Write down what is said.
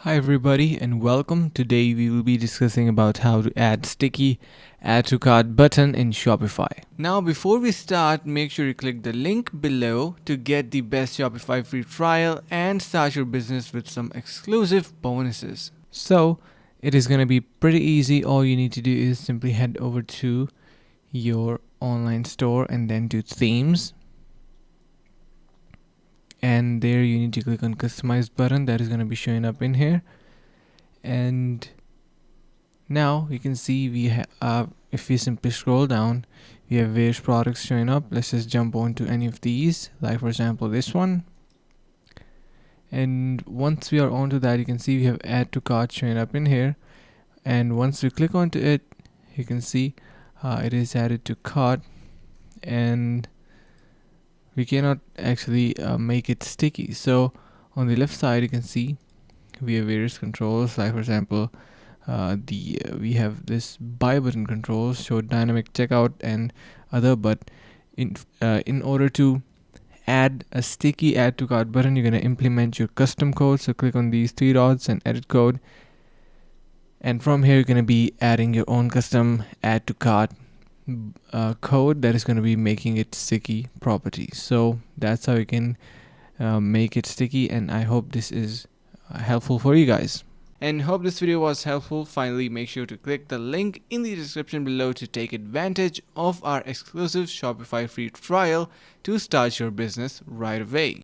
Hi everybody and welcome. Today we will be discussing about how to add sticky add to cart button in Shopify. Now before we start, make sure you click the link below to get the best Shopify free trial and start your business with some exclusive bonuses. So it is going to be pretty easy. All you need to do is simply head over to your online store and then to themes. And there you need to click on customize button that is going to be showing up in here. And now you can see we have if we simply scroll down, we have various products showing up. Let's just jump on to any of these, like for example this one. And once we are onto that, you can see we have add to cart showing up in here. And once we click onto it, you can see it is added to cart, and we cannot actually make it sticky. So on the left side you can see we have various controls, like for example we have this buy button controls, show dynamic checkout and other. But in order to add a sticky add to cart button, you're going to implement your custom code. So click on these three dots and edit code, and from here you're going to be adding your own custom add to cart code that is going to be making it sticky property. So that's how you can make it sticky, and I hope this is helpful for you guys, and hope this video was helpful. Finally, make sure to click the link in the description below to take advantage of our exclusive Shopify free trial to start your business right away.